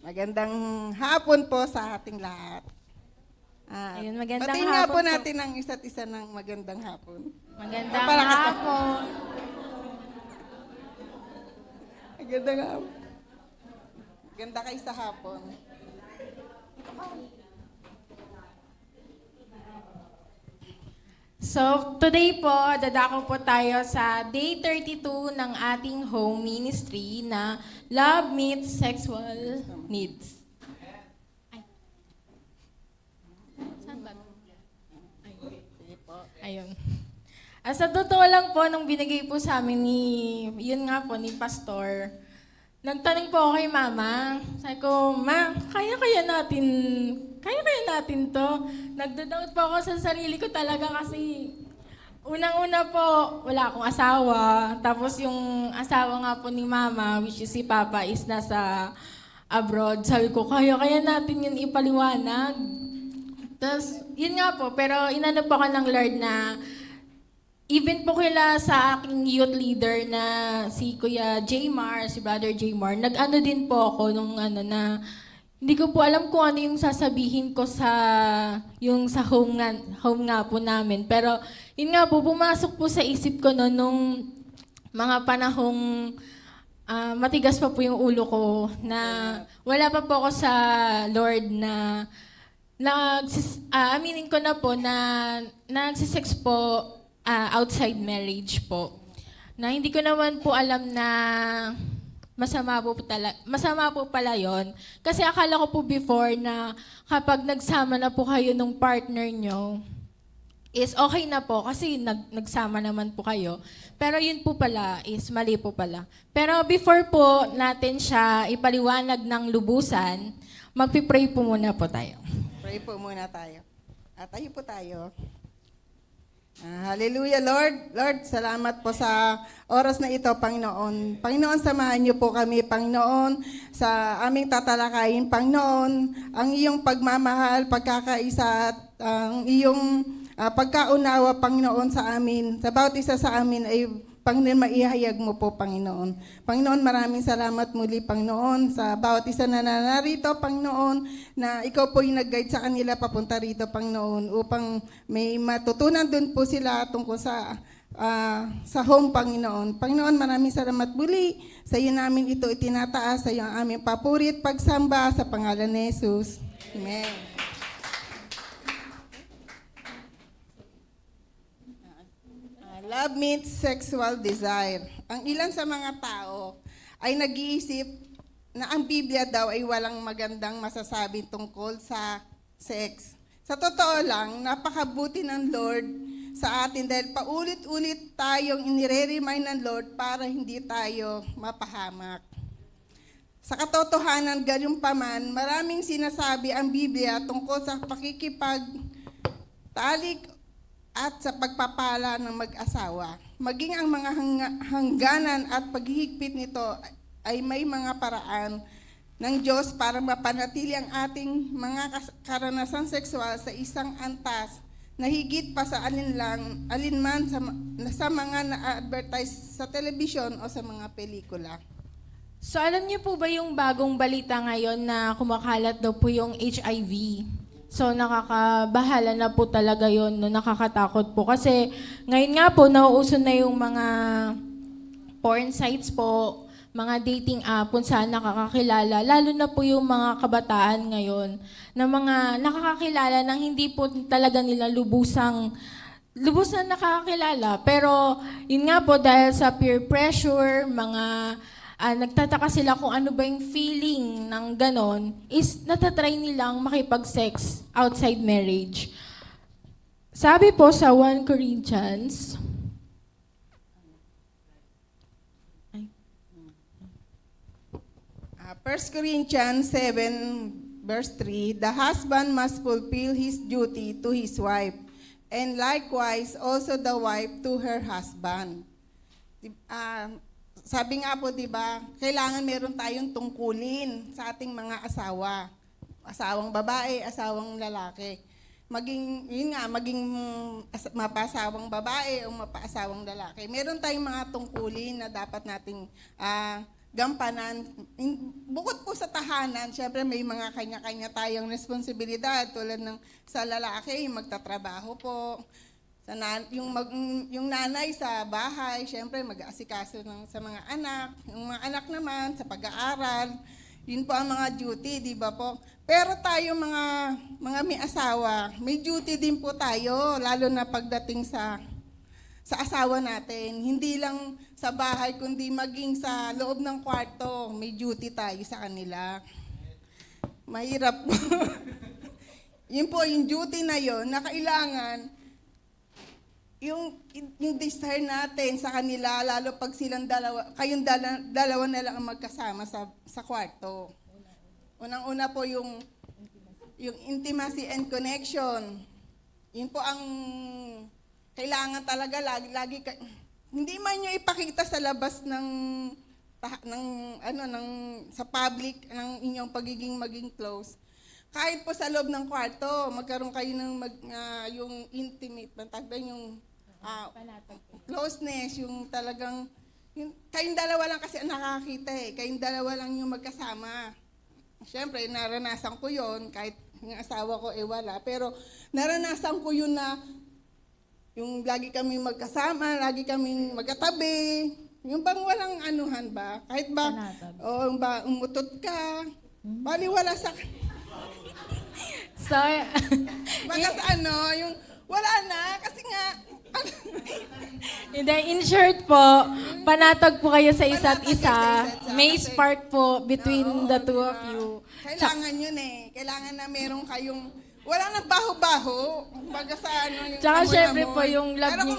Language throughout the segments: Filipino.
Magandang hapon po sa ating lahat. Ayun, magandang Batiin nga hapon po po. natin ang isa't isa ng magandang hapon. Magandang Papalakas na. hapon. Magandang hapon. Maganda kayo sa hapon. So, today po, dadako po tayo sa day 32 ng ating home ministry na Love Meets Sexual Needs. Ay. Saan ba? Ayun. Sa totoo lang po, nung binigay po sa amin yun nga po, ni Pastor, nagtanong po ako kay Mama. Sabi ko, Ma, kaya natin to. Nagda-doubt po ako sa sarili ko talaga kasi unang-una po, wala akong asawa. Tapos yung asawa nga po ni Mama, which is si Papa, is nasa abroad. Sabi ko, kaya natin yun ipaliwanag. Tapos, yun nga po, pero inano po ako ng Lord na even po kila sa aking youth leader na si Kuya Jmar, si Brother Jmar, nag-ano din po ako nung na hindi ko po alam kung ano yung sasabihin ko sa home nga po namin. Pero yun nga po, pumasok po sa isip ko nung mga panahong matigas pa po yung ulo ko na wala pa po ako sa Lord na aminin ko na po na nagsisex po outside marriage po. Na hindi ko naman po alam na masama po pala yon. Kasi akala ko po before na kapag nagsama na po kayo ng partner nyo, is okay na po kasi nagsama naman po kayo. Pero yun po pala is mali po pala. Pero before po natin siya ipaliwanag ng lubusan, magpipray po muna po tayo. Pray po muna tayo. Tayo po tayo. Hallelujah, Lord. Lord, salamat po sa oras na ito, Panginoon. Panginoon, samahan niyo po kami, Panginoon, sa aming tatalakayin, Panginoon, ang iyong pagmamahal, pagkakaisa, at ang iyong pagkaunawa, Panginoon, sa amin. Sa bawat isa sa amin ay Panginoon, maihayag mo po, Panginoon. Panginoon, maraming salamat muli, Panginoon, sa bawat isa na narito, Panginoon, na ikaw po yung nag-guide sa kanila papunta rito, Panginoon, upang may matutunan dun po sila tungkol sa home, Panginoon. Panginoon, maraming salamat muli. Sa iyo namin ito itinataas, sa iyo ang aming papurit, pagsamba, sa pangalan ni Jesus. Amen. Love meets sexual desire. Ang ilan sa mga tao ay nag-iisip na ang Biblia daw ay walang magandang masasabi tungkol sa sex. Sa totoo lang, napakabuti ng Lord sa atin dahil paulit-ulit tayong inire-remind ng Lord para hindi tayo mapahamak. Sa katotohanan, gayon pa man, maraming sinasabi ang Biblia tungkol sa pakikipagtalik at sa pagpapala ng mag-asawa. Maging ang mga hangganan at paghihigpit nito ay may mga paraan ng Diyos para mapanatili ang ating mga karanasan sexual sa isang antas na higit pa sa alinman sa mga na-advertise sa telebisyon o sa mga pelikula. So alam niyo po ba yung bagong balita ngayon na kumakalat daw po yung HIV? So nakakabahala na po talaga yon, no, nakakatakot po. Kasi ngayon nga po, nauuso na yung mga porn sites po, mga dating app kung saan nakakakilala. Lalo na po yung mga kabataan ngayon na mga nakakakilala nang hindi po talaga nila lubusang nakakakilala. Pero yun nga po, dahil sa peer pressure, mga nagtataka sila kung ano ba yung feeling ng ganon, is natatry nilang makipag-sex outside marriage. Sabi po sa 1 Corinthians, 1 Corinthians 7, verse 3, the husband must fulfill his duty to his wife, and likewise also the wife to her husband. Sabi nga po, di ba, kailangan meron tayong tungkulin sa ating mga asawa. Asawang babae, asawang lalaki. Maging mapasawang babae o mapaasawang lalaki. Meron tayong mga tungkulin na dapat nating gampanan. Bukod po sa tahanan, syempre may mga kanya-kanya tayong responsibilidad tulad ng sa lalaki, magtatrabaho po. Yung nanay sa bahay, syempre mag-aasikaso sa mga anak. Yung mga anak naman sa pag-aaral. Yun po ang mga duty, di ba po? Pero tayo mga may asawa, may duty din po tayo, lalo na pagdating sa asawa natin. Hindi lang sa bahay, kundi maging sa loob ng kwarto, may duty tayo sa kanila. Mahirap po. Yun po, yung duty na yun, na kailangan, yung desire natin sa kanila, lalo pag kayong dalawa na lang ang magkasama sa kwarto. Unang-una po yung intimacy and connection. Yun po ang kailangan talaga lagi hindi man nyo ipakita sa labas sa public ng inyong maging close. Kahit po sa loob ng kwarto, magkaroon kayo ng yung intimate, yung closeness, yung talagang kayong dalawa lang kasi ang nakakita kayong dalawa lang yung magkasama. Siyempre, naranasan ko yon kahit yung asawa ko wala, pero naranasan ko yun na yung lagi kami magkasama, lagi kami magkatabi, yung bang walang anuhan ba? Kahit ba, umutot ka, baliwala sa... So, Baga sa yung wala na, kasi nga... hindi, in short po, panatag po kayo sa isa't Panatag kayo isa. sa isa't isa. May Kasi- spark po between the two diba? of you. Kailangan yun Kailangan na meron kayong... Wala na baho-baho. Baga sa yung Tsaka amoy-amoy. syempre po yung love Pero niyo-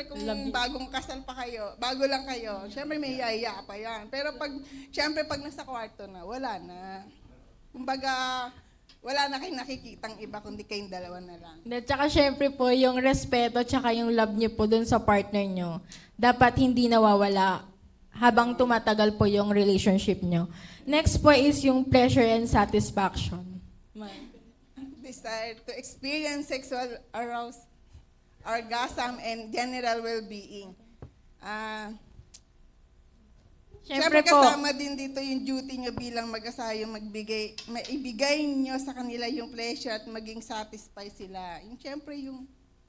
kung love niyo. bagong kasal pa kayo, bago lang kayo, syempre may yaya pa yan. Pero pag nasa kwarto na, wala na. Kumbaga, wala na kayong nakikitang iba, kundi kayong dalawa na lang. Tsaka syempre po, yung respeto tsaka yung love niyo po dun sa partner niyo, dapat hindi nawawala habang tumatagal po yung relationship niyo. Next po is yung pleasure and satisfaction. Desire to experience sexual orgasm and general well-being. Siyempre Syempre po, kasama din dito yung duty nyo bilang mag-asawa, yung maibigay nyo sa kanila yung pleasure at maging satisfy sila.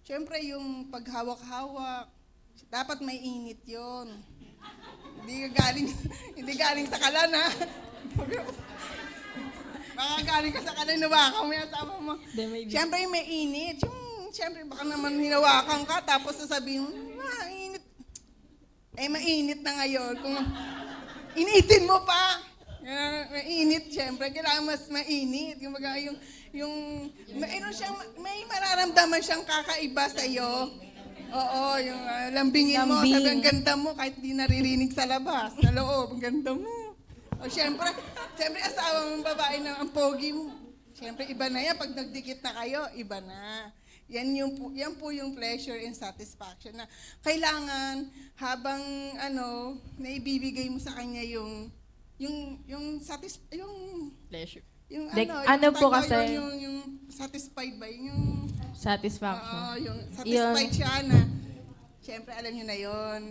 Siyempre yung paghawak-hawak, dapat may init yon. Hindi galing sa kalan, ha? Baka galing ka sa kalan, nawakan mo yung asawa mo. Siyempre may init. Siyempre baka naman hinawakan ka, tapos sasabihin mo, init. Mainit na ngayon. Kung initin mo pa. Mainit, siyempre. Kailangan mas mainit. May mararamdaman siyang kakaiba sa'yo. Oo, yung lambingin mo, Lambing. sabi ang ganda mo, kahit di naririnig sa labas, sa loob, ang ganda mo. O siyempre asawa mong babae na ang pogi mo. Siyempre, iba na yan. Pag nagdikit na kayo, iba na. Yan po yung pleasure and satisfaction na kailangan habang naibibigay mo sa kanya yung pleasure. yung po tawag kasi? yung satisfied ba yung Satisfaction. yung satisfied siya na siyempre alam niyo na yon.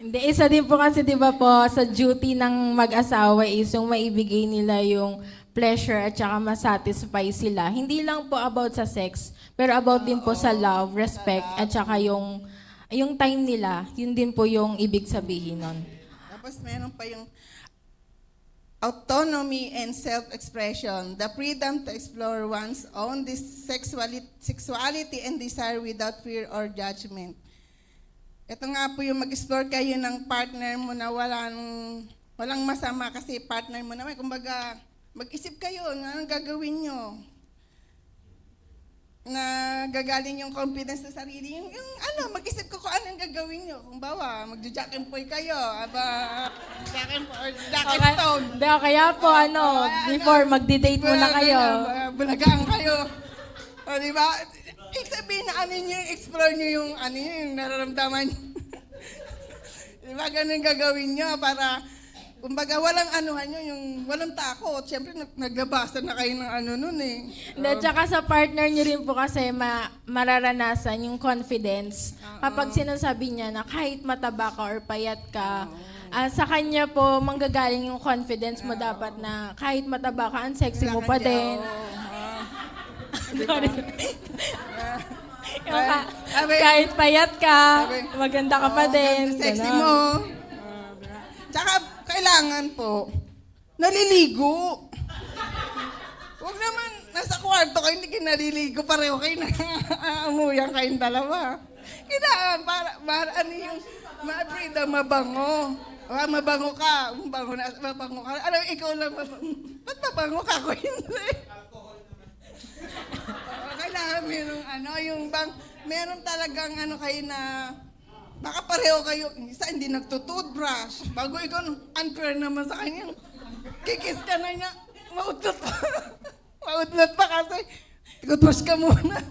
Hindi, isa din po kasi, di ba po, sa duty ng mag-asawa is yung maibigay nila yung pleasure at saka masatisfy sila. Hindi lang po about sa sex, pero about din po sa love, respect, at saka yung time nila, yun din po yung ibig sabihin nun. Tapos meron pa yung autonomy and self-expression, the freedom to explore one's own sexuality and desire without fear or judgment. Ito nga po yung mag-explore kayo ng partner mo na walang masama kasi partner mo naman. Kumbaga, mag-isip kayo na anong gagawin nyo. Na gagaling yung confidence sa sarili. Mag-isip ko kung anong gagawin nyo. Kung bawa, mag-jack and boy kayo. Jack and stone. Kaya po, before magdi-date muna kayo. Bulagaan kayo. O, di ba? Ibig sabihin na explore nyo yung nararamdaman nyo. Di ba, ganun gagawin nyo para, kumbaga, walang nyo, yung walang takot. Siyempre, naglabasan na kayo ng nun eh. Tsaka sa partner nyo rin po kasi mararanasan yung confidence. Kapag sinasabi niya na kahit mataba ka or payat ka, Sa kanya po, manggagaling yung confidence mo dapat na kahit mataba ka, ang sexy mo pa din. Yung kahit payat ka, maganda ka pa din. Sexy Ganon. mo. Tsaka, kailangan po, naliligo. Huwag naman, nasa kwarto kayo, hindi kayo naliligo, pareho kayo na amuyang kayong dalawa. Kailangan, para ano yung, ma-freedom, mabango. Mabango ka, mabango ka. Ano, ikaw lang, ba't mabango ka ko hindi? Kailangan merong yung bang, meron talagang kayo na, baka pareho kayo, isa hindi nagtutoothbrush. Bago ikaw, unfair naman sa kanya. Kikis ka na niya, mautlot pa. Mautlot pa kasi, toothbrush ka muna.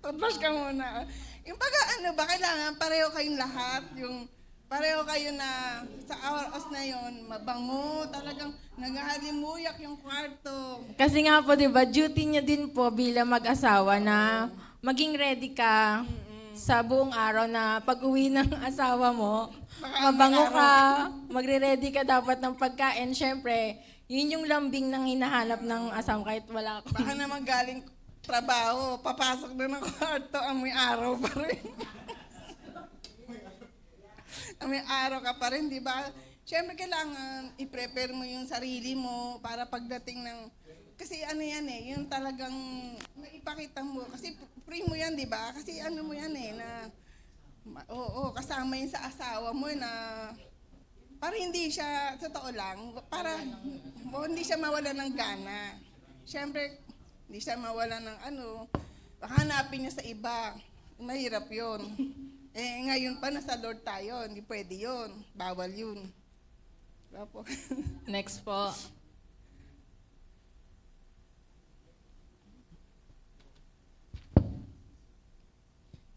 Toothbrush ka muna. Yung baga, kailangan pareho kayong lahat. Yung pareho kayo na sa oras na yon mabango, talagang naghahalimuyak yung kwarto. Kasi nga po, di ba, duty niya din po bilang mag-asawa na maging ready ka sa buong araw na pag-uwi ng asawa mo, mabango ka, magre-ready ka dapat ng pagkain. Siyempre, yun yung lambing ng hinahanap ng asawa kahit wala ka. Baka naman galing trabaho, papasok na ng kwarto, amoy araw pa rin. Amoy araw ka pa rin, di ba? Siyempre, kailangan i-prepare mo yung sarili mo para pagdating ng... Kasi yung talagang naipakita mo. Kasi free mo yan, di ba? Kasi mo yan na... kasama yun sa asawa mo na... Para hindi siya, totoo lang, para hindi siya mawala ng gana. Siyempre, hindi siya mawala ng baka hanapin niya sa iba. Mahirap yun. Ngayon pa, nasa Lord tayo. Hindi pwede yun. Bawal yun. Opo. Next po.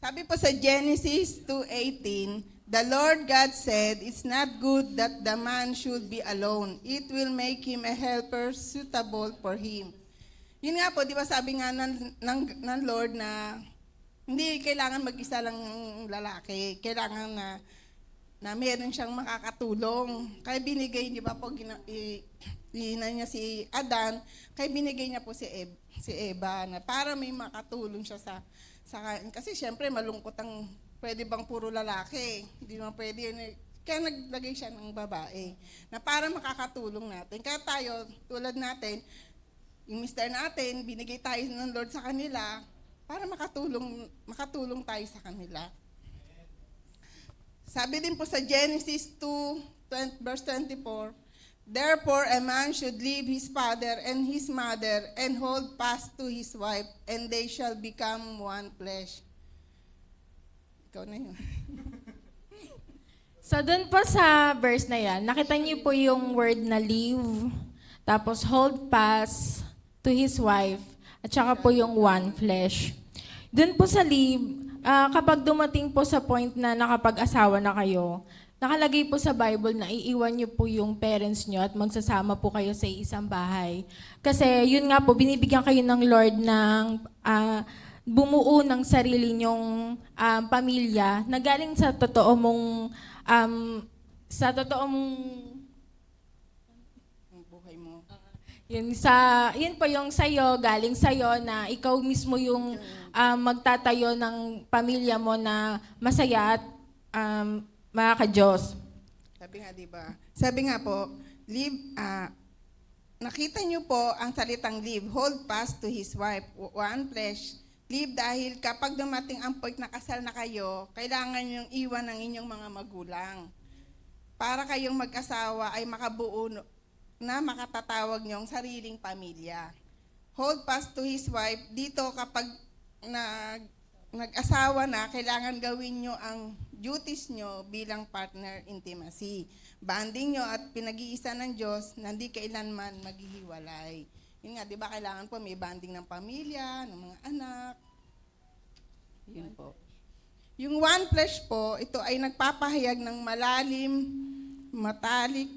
Sabi po sa Genesis 2:18, the Lord God said, it's not good that the man should be alone. It will make him a helper suitable for him. Yun nga po, di ba sabi nga ng Lord na hindi kailangan mag-isa lang yung lalaki. Kailangan na meron siyang makakatulong. Kaya binigay, di ba po, ina niya si Adan, kaya binigay niya po si Eva na para may makatulong siya sa kasi siyempre malungkot ang pwede bang puro lalaki. Hindi naman pwede yun. Kaya naglagay siya ng babae na para makakatulong natin. Kaya tayo, tulad natin, yung mister natin, binigay tayo ng Lord sa kanila, para makatulong tayo sa kanila. Sabi din po sa Genesis 2, verse 24, therefore a man should leave his father and his mother and hold fast to his wife, and they shall become one flesh. Ikaw na yun. So, dun po sa verse na yan, nakita niyo po yung word na leave, tapos hold fast to his wife, at saka po yung one flesh. Dun po sa leave, kapag dumating po sa point na nakapag-asawa na kayo, nakalagay po sa Bible na iiwan niyo po yung parents niyo at magsasama po kayo sa isang bahay. Kasi yun nga po, binibigyan kayo ng Lord ng bumuo ng sarili niyong pamilya na galing sa totoo mong Buhay mo. Yun po yung sa'yo, galing sa'yo na ikaw mismo yung magtatayo ng pamilya mo na masaya at makaka-Diyos. Sabi nga, di ba? Sabi nga po, live, nakita niyo po ang salitang live, hold fast to his wife, one flesh. Live dahil kapag dumating ang point na kasal na kayo, kailangan niyong iwan ang inyong mga magulang. Para kayong mag-asawa ay makabuo na makatatawag niyong sariling pamilya. Hold fast to his wife. Dito kapag nag-asawa na, kailangan gawin niyo ang duties niyo bilang partner intimacy. Banding niyo at pinag-iisa ng Diyos na hindi kailanman maghihiwalay. Yun nga, di ba kailangan po may banding ng pamilya, ng mga anak. Yun po. Yung one flesh po, ito ay nagpapahayag ng malalim, matalik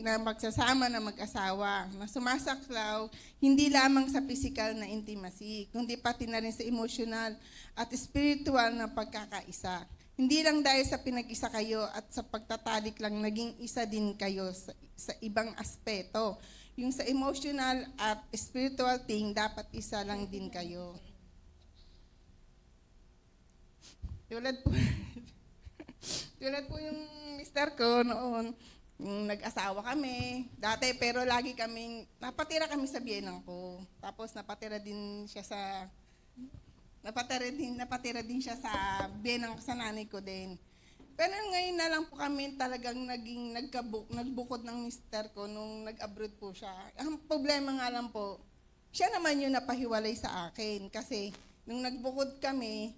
na magsasama na mag-asawa, na sumasaklaw hindi lamang sa physical na intimacy, kundi pati na rin sa emotional at spiritual na pagkakaisa. Hindi lang dahil sa pinag-isa kayo at sa pagtatalik lang, naging isa din kayo sa ibang aspeto. Yung sa emotional at spiritual thing, dapat isa lang din kayo. Tulad po, tulad po yung mister ko noon, yung nag-asawa kami, dati pero lagi kaming, napatira kami sa biyenang ko. Tapos napatira din siya sa biyenang sa nanay ko din. Pero ngayon na lang po kami talagang nagbukod ng mister ko nung nag-abroad po siya. Ang problema nga lang po, siya naman yung napahiwalay sa akin kasi nung nagbukod kami,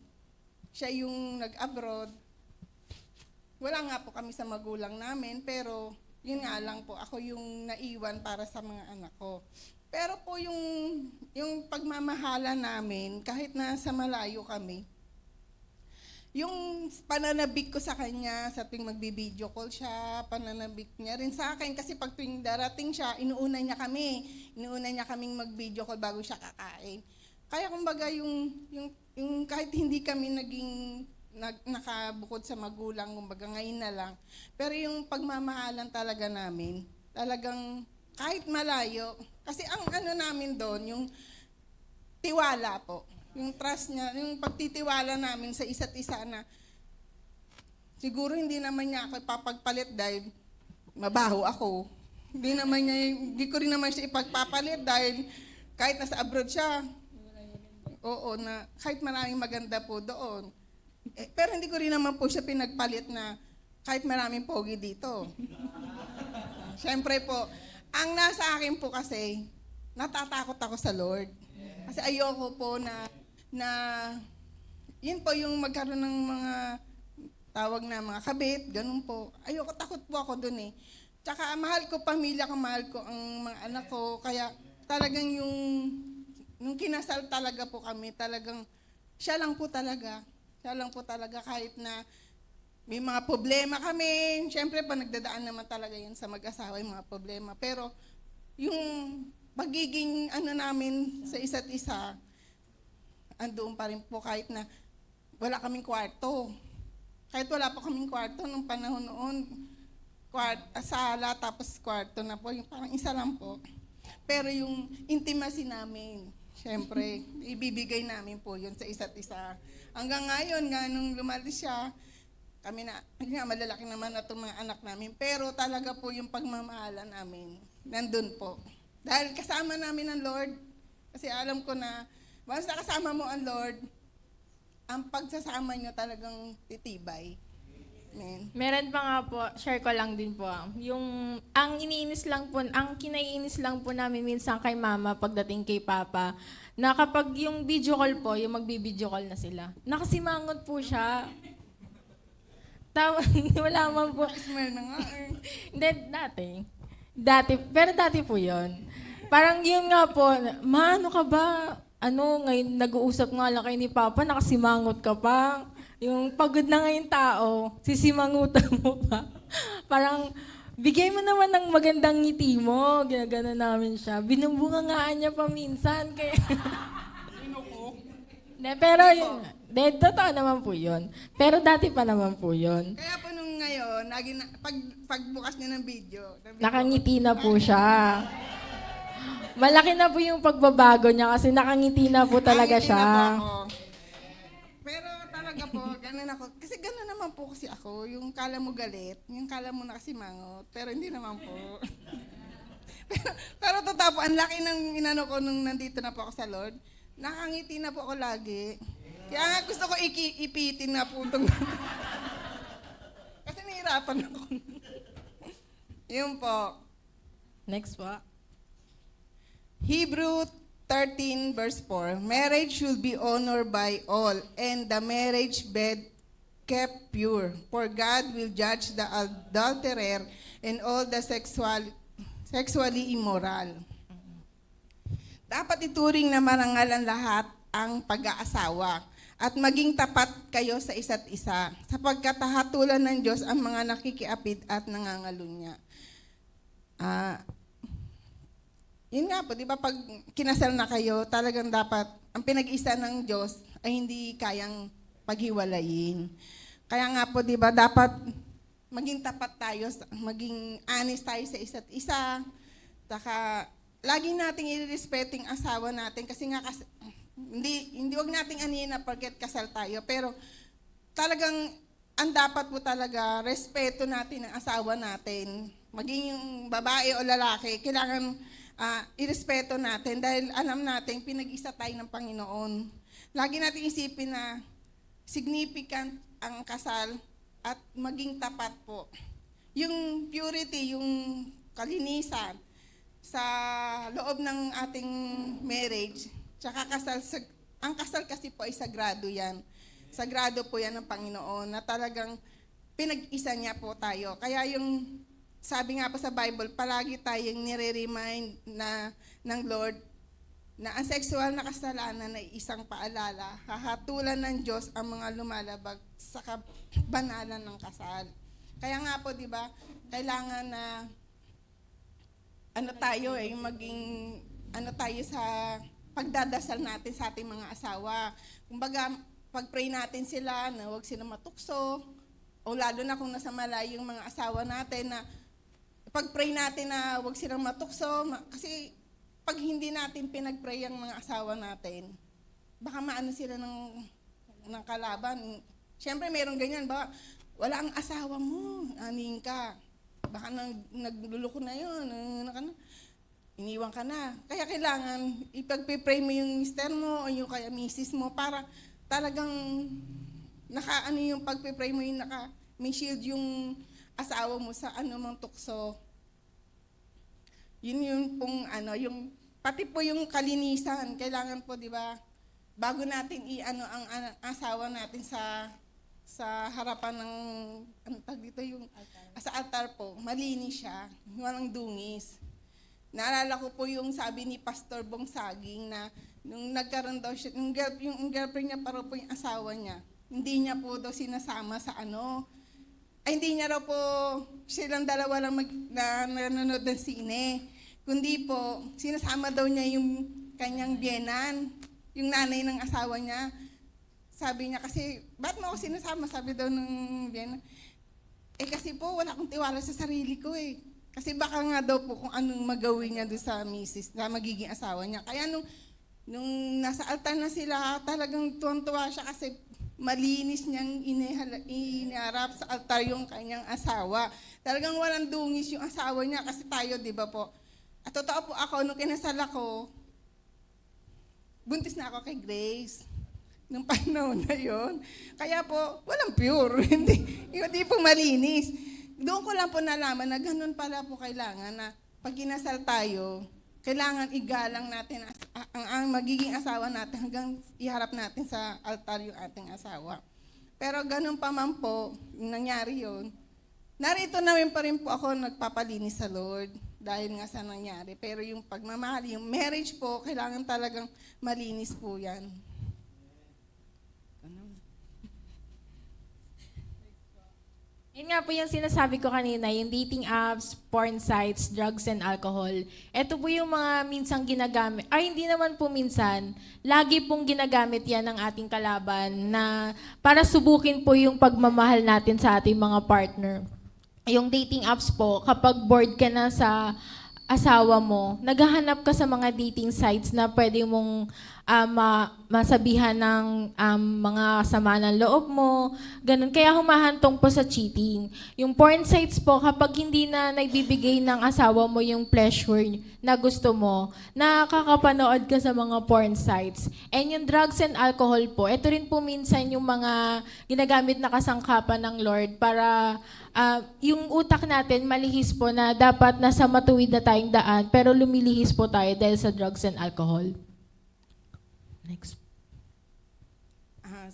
siya yung nag-abroad. Wala nga po kami sa magulang namin, pero yun nga lang po, ako yung naiwan para sa mga anak ko. Pero po yung pagmamahala namin, kahit nasa malayo kami, yung pananabik ko sa kanya, sa tuwing magbi-video call siya, pananabik niya rin sa akin, kasi pag tuwing darating siya, inuuna niya kaming mag-video call bago siya kakain. Kaya kumbaga yung kahit hindi kami naging nakabukod sa magulang, kumbaga ngayon na lang. Pero yung pagmamahalan talaga namin, talagang kahit malayo, kasi ang ano namin doon, yung tiwala po. Yung trust niya, yung pagtitiwala namin sa isa't isa na siguro hindi naman niya ako ipapagpalit dahil mabaho ako. Hindi ko rin naman siya ipagpapalit dahil kahit nasa abroad siya, oo, na kahit maraming maganda po doon. Pero hindi ko rin naman po siya pinagpalit na kahit maraming pogi dito. Siyempre po, ang nasa akin po kasi, natatakot ako sa Lord. Kasi ayoko po na yun po yung magkaroon ng mga tawag na mga kabit, ganun po. Ayoko, takot po ako dun eh. Tsaka mahal ko pamilya ko, mahal ko ang mga anak ko, kaya talagang nung kinasal talaga po kami, talagang siya lang po talaga kahit na may mga problema kami. Siyempre pa nagdadaan naman talaga yun sa mag-asawa, yung mga problema. Pero yung pagiging namin sa isa't isa, andoon pa rin po kahit na wala kaming kwarto. Kahit wala pa kaming kwarto nung panahon noon, sala tapos kwarto na po, yung parang isa lang po. Pero yung intimacy namin, siyempre, ibibigay namin po yun sa isa't isa. Hanggang ngayon, nung lumalis siya, kami malalaki naman na itong mga anak namin. Pero talaga po yung pagmamahala namin, nandun po. Dahil kasama namin ang Lord, kasi alam ko na, once nakasama mo ang Lord, ang pagsasama nyo talagang titibay. Amen. Meron pa nga po, share ko lang din po. Ang kinaiinis lang po namin minsan kay mama pagdating kay papa, na kapag yung video call po, yung magbi-video call na sila, nakasimangot po siya. Wala man po. Smell na nga eh. Hindi, dati po yun. Parang yun nga po, ma, ano ka ba? Ngayon nag-uusap nga lang kayo ni Papa, nakasimangot ka pa. Yung pagod na ngayon tao, sisimangutan mo pa. Parang, bigay mo naman ng magandang ngiti mo. Ginagana namin siya. Binumbungangaan niya pa minsan. Kaya... pero yun, totoo naman po yun. Pero dati pa naman po yun. Kaya po nung ngayon, pagbukas niya ng video, Nakangiti na po siya. Malaki na po yung pagbabago niya kasi nakangiti na po talaga nakangiti siya. na po ako. Pero talaga po, ganun ako. Kasi ganun naman po kasi ako. Yung kala mo galit, yung kala mo nakasimangot. Pero hindi naman po. pero totoo po, ang laki ng inano ko nung nandito na po ako sa Lord. Nakangiti na po ako lagi. Kaya nga gusto ko ipitin na po itong... Kasi nahihirapan ako. Yun po. Next po. Hebrew 13 verse 4, marriage should be honored by all, and the marriage bed kept pure. For God will judge the adulterer and all the sexually immoral. Dapat ituring na marangal ang lahat ang pag-aasawa at maging tapat kayo sa isa't isa, sapagkat hatulan ng Diyos ang mga nakikiapid at nangangalunya. Yun nga po, di ba pag kinasal na kayo, talagang dapat, ang pinag-isa ng Diyos ay hindi kayang paghiwalayin. Kaya nga po, di ba, dapat maging tapat tayo, maging honest tayo sa isa't isa. Saka, lagi nating i-respeto yung asawa natin kasi nga, hindi wag nating anihin na porket kasal tayo. Pero, talagang, ang dapat po talaga, respeto natin ang asawa natin. Maging yung babae o lalaki, kailangan irespeto natin dahil alam natin, pinag-isa tayo ng Panginoon. Lagi natin isipin na significant ang kasal at maging tapat po. Yung purity, yung kalinisan sa loob ng ating marriage, tsaka ang kasal kasi po ay sagrado yan. Sagrado po yan ng Panginoon na talagang pinag-isa niya po tayo. Kaya yung sabi nga po sa Bible, palagi tayong nire-remind ng Lord na ang sexual na kasalanan ay isang paalala. Hahatulan ng Diyos ang mga lumalabag sa kabanalan ng kasal. Kaya nga po, di ba, kailangan na tayo sa pagdadasal natin sa ating mga asawa. Kumbaga, pag-pray natin sila na huwag sila matukso, o lalo na kung nasa malayo yung mga asawa natin na pag-pray natin na huwag silang matukso, kasi pag hindi natin pinag-pray ang mga asawa natin, baka maano sila ng kalaban. Siyempre, meron ganyan, baka wala ang asawa mo, aning ka. Baka nagluloko na yun, iniwan ka na. Kaya kailangan ipag-pray mo yung mister mo o yung kaya misis mo para talagang yung pag-pray mo yung may shield yung asawa mo sa anumang tukso. Yun yung pong yung pati po yung kalinisan, kailangan po, di ba, bago natin ang asawa natin sa harapan ng sa altar po, malinis siya, walang dungis. Naalala ko po yung sabi ni Pastor Bong Saging na nung nagkaroon daw siya, yung girlfriend niya para po yung asawa niya, hindi niya po daw sinasama sa hindi niya raw po silang dalawa lang na nanonood ng sine. Kundi po, sinasama daw niya yung kanyang biyenan, yung nanay ng asawa niya. Sabi niya kasi, ba't mo ako sinasama? Sabi daw ng biyenan. Kasi po, wala akong tiwala sa sarili ko eh. Kasi baka nga daw po kung anong magawin niya doon sa misis, na magiging asawa niya. Kaya nung nasa altar na sila, talagang tuwan-tuwa siya kasi malinis niyang iniharap sa altar yung kanyang asawa. Talagang walang dungis yung asawa niya kasi tayo, di ba po? At totoo po ako, nung kinasal ako, buntis na ako kay Grace. Nung panahon na yon. Kaya po, walang pure. Hindi po malinis. Doon ko lang po nalaman na ganun pala po kailangan na pag kinasal tayo, kailangan igalang natin ang magiging asawa natin hanggang iharap natin sa altar yung ating asawa. Pero ganun pa man po, yung nangyari yun, narito namin pa rin po ako nagpapalinis sa Lord dahil nga sa nangyari. Pero yung pagmamahal, yung marriage po, kailangan talagang malinis po yan. Yun nga po yung sinasabi ko kanina, yung dating apps, porn sites, drugs and alcohol. Ito po yung mga minsang ginagamit, hindi naman po minsan, lagi pong ginagamit yan ng ating kalaban na para subukin po yung pagmamahal natin sa ating mga partner. Yung dating apps po, kapag bored ka na sa asawa mo, naghahanap ka sa mga dating sites na pwede mong masabihan ng mga sama ng loob mo, ganun. Kaya humahantong po sa cheating. Yung porn sites po, kapag hindi na nagbibigay ng asawa mo yung pleasure na gusto mo, nakakapanood ka sa mga porn sites. And yung drugs and alcohol po, ito rin po minsan yung mga ginagamit na kasangkapan ng Lord para yung utak natin malihis po na dapat nasa matuwid na tayong daan, pero lumilihis po tayo dahil sa drugs and alcohol. Next.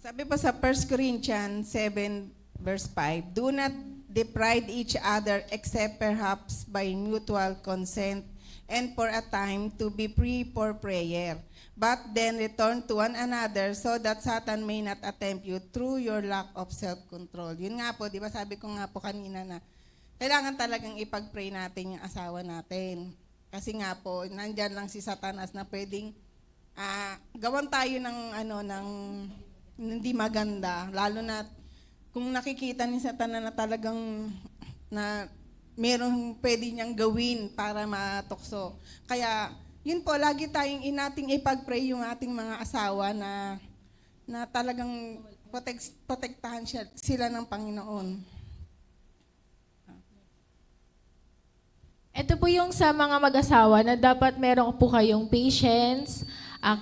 Sabi po sa 1 Corinthians 7 verse 5, do not deprive each other except perhaps by mutual consent and for a time to be free for prayer. But then return to one another so that Satan may not attempt you through your lack of self-control. Yun nga po, di ba sabi ko nga po kanina na kailangan talagang ipag-pray natin yung asawa natin. Kasi nga po, nandyan lang si Satanas na pwedeng gawan tayo ng hindi maganda, lalo na kung nakikita ni Satanas na talagang na merong pwede niyang gawin para matukso. Kaya, yun po, lagi tayong inating ipag-pray yung ating mga asawa na talagang protektahan sila ng Panginoon. Ito po yung sa mga mag-asawa na dapat meron po kayong patience,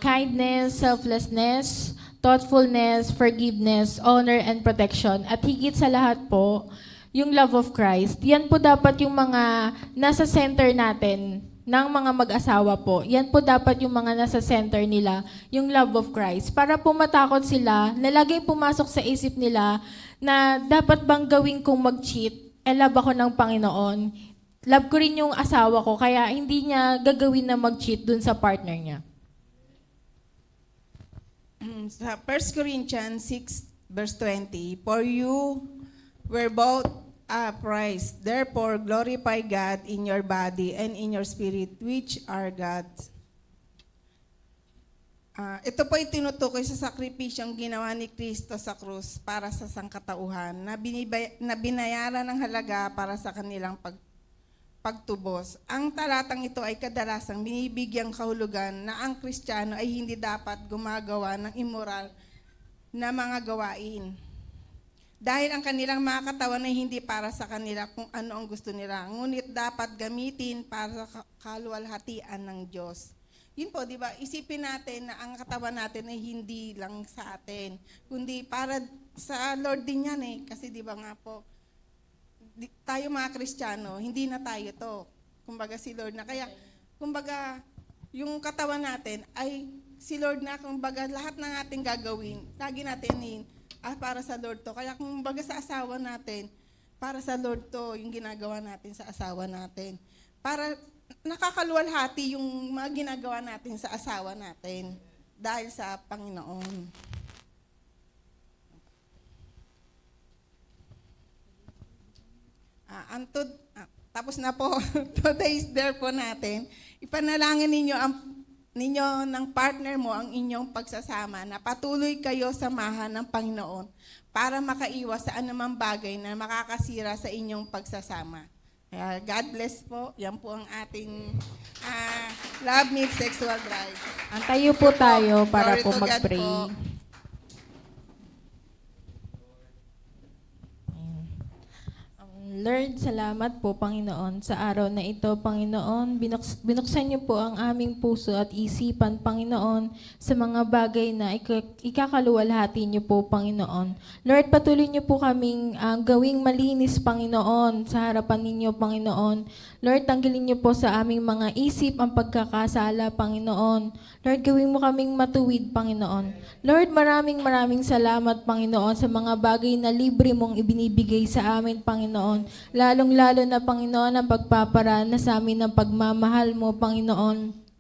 kindness, selflessness, thoughtfulness, forgiveness, honor, and protection. At higit sa lahat po, yung love of Christ. Yan po dapat yung mga nasa center natin ng mga mag-asawa po. Yan po dapat yung mga nasa center nila, yung love of Christ. Para po matakot sila, na laging pumasok sa isip nila na dapat bang gawin kong mag-cheat, love ako ng Panginoon. Love ko rin yung asawa ko, kaya hindi niya gagawin na mag-cheat dun sa partner niya. Sa 1 Corinthians 6, verse 20, "For you were bought a price. Therefore, glorify God in your body and in your spirit, which are God's." Ito po ay tinutukoy sa sakripisyong ginawa ni Kristo sa krus para sa sangkatauhan na binayaran ng halaga para sa kanilang pagtubos. Ang talatang ito ay kadalasang binibigyang kahulugan na ang Kristiyano ay hindi dapat gumagawa ng immoral na mga gawain. Dahil ang kanilang mga katawan ay hindi para sa kanila kung ano ang gusto nila, ngunit dapat gamitin para sa kaluwalhatian ng Diyos. Yun po, di ba? Isipin natin na ang katawan natin ay hindi lang sa atin, kundi para sa Lord din yan eh. Kasi di ba nga po, tayo mga Kristiyano, hindi na tayo to. Kumbaga si Lord na. Kaya, kumbaga, yung katawan natin ay si Lord na, kumbaga lahat ng ating gagawin, lagi natin para sa Lord to. Kaya kumbaga sa asawa natin, para sa Lord to, yung ginagawa natin sa asawa natin. Para nakakaluwalhati yung mga ginagawa natin sa asawa natin dahil sa Panginoon. Tapos na po, today's there po natin. Ipanalangin ninyo ng partner mo ang inyong pagsasama na patuloy kayo samahan ng Panginoon para makaiwas sa anumang bagay na makakasira sa inyong pagsasama. God bless po. Yan po ang ating Love Meets Sexual Drive. Antayo po tayo para Glory po to God mag-pray. po. Lord, salamat po, Panginoon, sa araw na ito, Panginoon. Binuksan niyo po ang aming puso at isipan, Panginoon, sa mga bagay na ikakaluwalhati niyo po, Panginoon. Lord, patuloy niyo po kaming gawing malinis, Panginoon, sa harapan ninyo, Panginoon. Lord, tanggalin niyo po sa aming mga isip ang pagkakasala, Panginoon. Lord, gawin mo kaming matuwid, Panginoon. Lord, maraming salamat, Panginoon, sa mga bagay na libre mong ibinibigay sa amin, Panginoon. Lalong-lalo na, Panginoon, ang pagpaparana sa amin ng pagmamahal mo, Panginoon.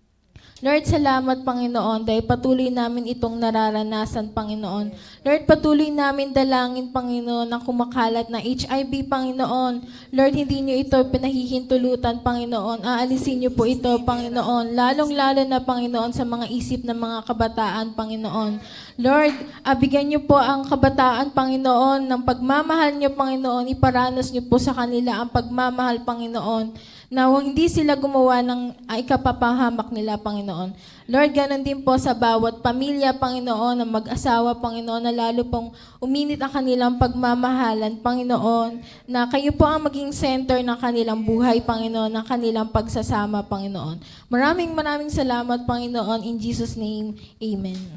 Lord, salamat, Panginoon, dahil patuloy namin itong nararanasan, Panginoon. Lord, patuloy namin dalangin, Panginoon, ang kumakalat na HIV, Panginoon. Lord, hindi niyo ito pinahihintulutan, Panginoon. Aalisin niyo po ito, Panginoon. Lalong-lalo na, Panginoon, sa mga isip ng mga kabataan, Panginoon. Lord, bigyan niyo po ang kabataan, Panginoon, ng pagmamahal niyo, Panginoon. Iparanas niyo po sa kanila ang pagmamahal, Panginoon, na hindi sila gumawa ng ikapapahamak nila, Panginoon. Lord, ganun din po sa bawat pamilya, Panginoon, na mag-asawa, Panginoon, na lalo pong uminit ang kanilang pagmamahalan, Panginoon, na kayo po ang maging center ng kanilang buhay, Panginoon, ng kanilang pagsasama, Panginoon. Maraming salamat, Panginoon. In Jesus' name, Amen.